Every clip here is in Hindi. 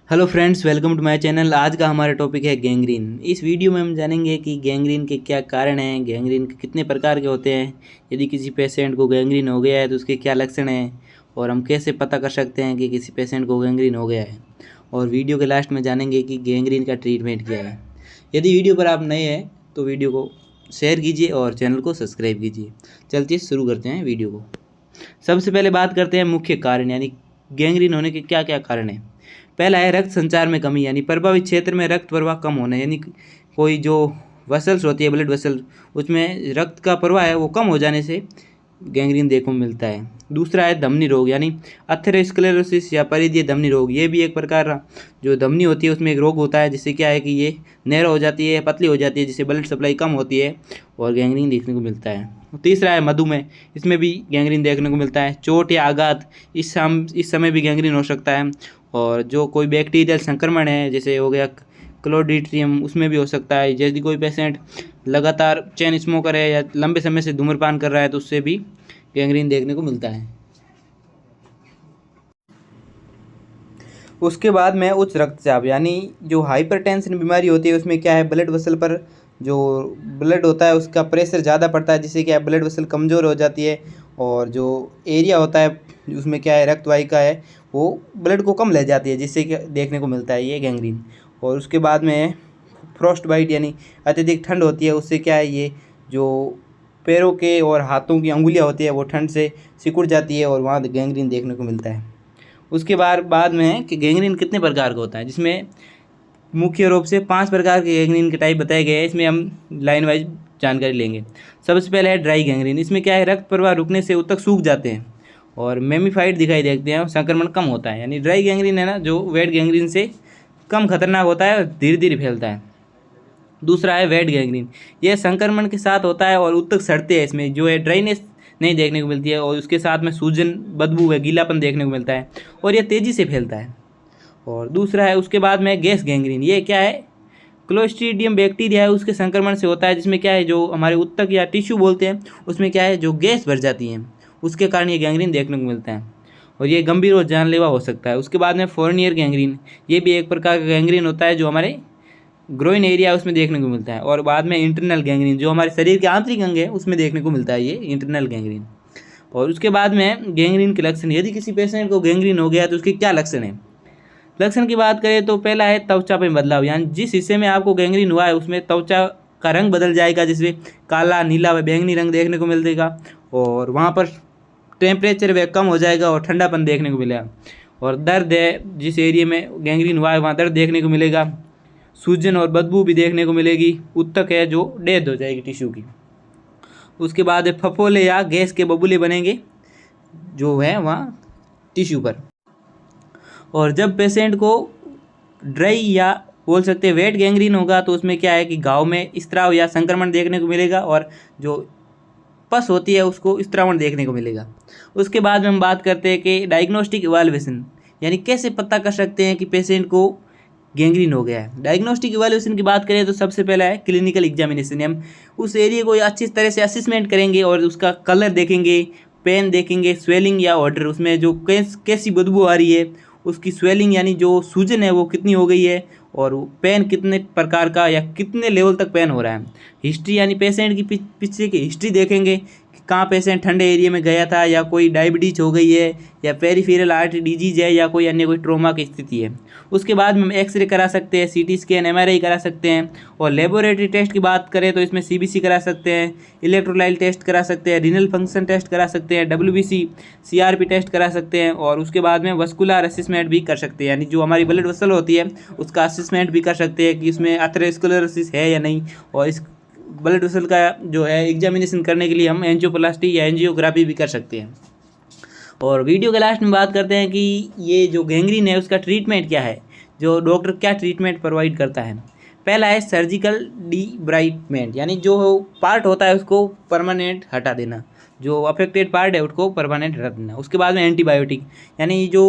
Hello friends, welcome to my channel. आज का हमारा टॉपिक है गैंग्रीन। इस वीडियो में हम जानेंगे कि गैंग्रीन के क्या कारण हैं, गैंग्रीन के कितने प्रकार के होते हैं, यदि किसी पेशेंट को गैंग्रीन हो गया है तो उसके क्या लक्षण हैं और हम कैसे पता कर सकते हैं कि किसी पेशेंट को गैंग्रीन हो गया है। और वीडियो के लास्ट में जानेंगे कि गैंग्रीन का ट्रीटमेंट क्या है। यदि वीडियो पर आप नए हैं तो वीडियो को शेयर कीजिए और चैनल को सब्सक्राइब कीजिए। चलते शुरू करते हैं वीडियो को। सबसे पहले बात करते हैं मुख्य कारण, यानी गैंग्रीन होने के क्या क्या कारण हैं। पहला है रक्त संचार में कमी, यानी प्रभावित क्षेत्र में रक्त प्रवाह कम होना, यानी कोई जो वसल्स होती है, ब्लड वसल, उसमें रक्त का प्रवाह है वो कम हो जाने से गैंग्रीन देखने को मिलता है। दूसरा है धमनी रोग, यानी अथेरोस्क्लेरोसिस या परिधीय धमनी रोग। ये भी एक प्रकार का जो धमनी होती है उसमें एक रोग होता है, जिससे क्या है कि ये नैरो हो जाती है, पतली हो जाती है, जिससे ब्लड सप्लाई कम होती है और गैंग्रीन देखने को मिलता है। तीसरा है मधुमेह, इसमें भी गैंग्रीन देखने को मिलता है। चोट या आघात, इस समय भी गैंग्रीन हो सकता है। और जो कोई बैक्टीरियल संक्रमण है, जैसे हो गया क्लोस्ट्रीडियम, उसमें भी हो सकता है। यदि कोई पेशेंट लगातार चेन स्मोकर है या लंबे समय से धूम्रपान कर रहा है तो उससे भी गैंग्रीन देखने को मिलता है। उसके बाद में उच्च रक्तचाप, यानी जो हाइपरटेंशन बीमारी होती है उसमें क्या है, ब्लड वेसल पर जो ब्लड होता है उसका प्रेशर ज़्यादा पड़ता है, जिससे क्या है ब्लड वेसल कमज़ोर हो जाती है और जो एरिया होता है उसमें क्या है रक्त वाहिका है वो ब्लड को कम ले जाती है, जिससे क्या देखने को मिलता है ये गैंग्रीन। और उसके बाद में फ्रॉस्ट बाइट, यानी अत्यधिक ठंड होती है, उससे क्या है ये जो पैरों के और हाथों की अंगुलियां होती है वो ठंड से सिकुड़ जाती है और वहाँ गैंग्रीन देखने को मिलता है। उसके बाद में है कि गैंग्रीन कितने प्रकार का होता है, जिसमें मुख्य रूप से 5 प्रकार के गैंग्रीन के टाइप बताए गए हैं। इसमें हम लाइन वाइज जानकारी लेंगे। सबसे पहले है ड्राई गैंग्रीन। इसमें क्या है रक्त प्रवाह रुकने से ऊतक सूख जाते हैं और मेमिफाइड दिखाई देते हैं और संक्रमण कम होता है। यानी ड्राई गैंग्रीन है ना, जो वेट गैंग्रीन से कम खतरनाक होता है और धीरे धीरे फैलता है। दूसरा है वेट गैंग्रीन, यह संक्रमण के साथ होता है और ऊतक सड़ते हैं। इसमें जो है ड्राइनेस नहीं देखने को मिलती है और उसके साथ में सूजन, बदबू व गीलापन देखने को मिलता है और यह तेज़ी से फैलता है। और दूसरा है उसके बाद में गैस गैंग्रीन। ये क्या है, क्लोस्ट्रीडियम बैक्टीरिया है उसके संक्रमण से होता है, जिसमें क्या है जो हमारे ऊतक या टिश्यू बोलते हैं उसमें क्या है जो गैस भर जाती है, उसके कारण ये गैंग्रीन देखने को मिलता है और ये गंभीर और जानलेवा हो सकता है। उसके बाद में फोरनियर गैंग्रीन, ये भी एक प्रकार का गैंग्रीन होता है जो हमारे ग्रोइन एरिया उसमें देखने को मिलता है। और बाद में इंटरनल गैंग्रीन, जो हमारे शरीर के आंतरिक अंग है उसमें देखने को मिलता है ये इंटरनल गैंग्रीन। और उसके बाद में गैंग्रीन के लक्षण, यदि किसी पेशेंट को गैंग्रीन हो गया तो उसके क्या लक्षण है। लक्षण की बात करें तो पहला है त्वचा में बदलाव, यानी जिस हिस्से में आपको गैंग्रीन हुआ है उसमें त्वचा का रंग बदल जाएगा, जिसमें काला, नीला व बैंगनी रंग देखने को मिलेगा और वहाँ पर टेम्परेचर वह कम हो जाएगा और ठंडापन देखने को मिलेगा। और दर्द है, जिस एरिया में गैंग्रीन हुआ है वहाँ दर्द देखने को मिलेगा, सूजन और बदबू भी देखने को मिलेगी, ऊतक है जो डेथ हो जाएगी टिश्यू की। उसके बाद फफोले या गैस के बबूले बनेंगे जो है वहाँ टिश्यू पर। और जब पेशेंट को ड्राई या बोल सकते हैं वेट गैंग्रीन होगा तो उसमें क्या है कि घाव में स्त्राव या संक्रमण देखने को मिलेगा और जो पस होती है उसको स्त्रावण देखने को मिलेगा। उसके बाद में हम बात करते हैं कि डायग्नोस्टिक इवैल्यूएशन, यानी कैसे पता कर सकते हैं कि पेशेंट को गैंग्रीन हो गया है। डायग्नोस्टिक इवैल्यूएशन की बात करें तो सबसे पहला है क्लिनिकल एग्जामिनेशन। हम उस एरिया को अच्छी तरह से असेसमेंट करेंगे और उसका कलर देखेंगे, पेन देखेंगे, स्वेलिंग या ऑर्डर, उसमें जो कैसी बदबू आ रही है, उसकी स्वेलिंग यानी जो सूजन है वो कितनी हो गई है और पेन कितने प्रकार का या कितने लेवल तक पेन हो रहा है। हिस्ट्री, यानी पेशेंट की पीछे की हिस्ट्री देखेंगे कि कहाँ पेशेंट ठंडे एरिया में गया था या कोई डायबिटीज हो गई है या पेरिफेरल आर्टरी डिजीज है या कोई अन्य कोई ट्रॉमा की स्थिति है। उसके बाद में हम एक्सरे करा सकते हैं, सीटी स्कैन, एमआरआई करा सकते हैं। और लेबोरेटरी टेस्ट की बात करें तो इसमें सीबीसी करा सकते हैं, इलेक्ट्रोलाइट टेस्ट करा सकते हैं, रीनल फंक्शन टेस्ट करा सकते हैं, डब्ल्यूबीसी, सीआरपी टेस्ट करा सकते हैं। और उसके बाद में वस्कुलर असेसमेंट भी कर सकते हैं, यानी जो हमारी ब्लड वेसल होती है उसका असेसमेंट भी कर सकते हैं कि उसमें अथेरोस्क्लेरोसिस है या नहीं। और इस ब्लड वेसल का जो है एग्जामिनेशन करने के लिए हम एंजियोप्लास्टी या एंजियोग्राफी भी कर सकते हैं। और वीडियो के लास्ट में बात करते हैं कि ये जो गैंग्रीन है उसका ट्रीटमेंट क्या है, जो डॉक्टर क्या ट्रीटमेंट प्रोवाइड करता है। पहला है सर्जिकल डीब्राइटमेंट, यानी जो पार्ट होता है उसको परमानेंट हटा देना, जो अफेक्टेड पार्ट है उसको परमानेंट हटा देना। उसके बाद में एंटीबायोटिक, यानी जो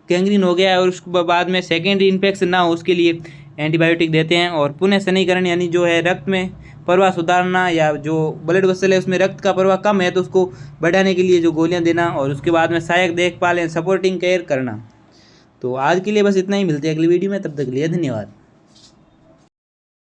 गैंग्रीन हो गया है और उसके बाद में सेकेंडरी इन्फेक्शन ना हो उसके लिए एंटीबायोटिक देते हैं। और पुनः सनीकरण, यानी जो है रक्त में प्रवाह सुधारना या जो ब्लड वेसल है उसमें रक्त का प्रवाह कम है तो उसको बढ़ाने के लिए जो गोलियां देना। और उसके बाद में सहायक देखभाल या सपोर्टिंग केयर करना। तो आज के लिए बस इतना ही, मिलते हैं अगली वीडियो में, तब तक के लिए धन्यवाद।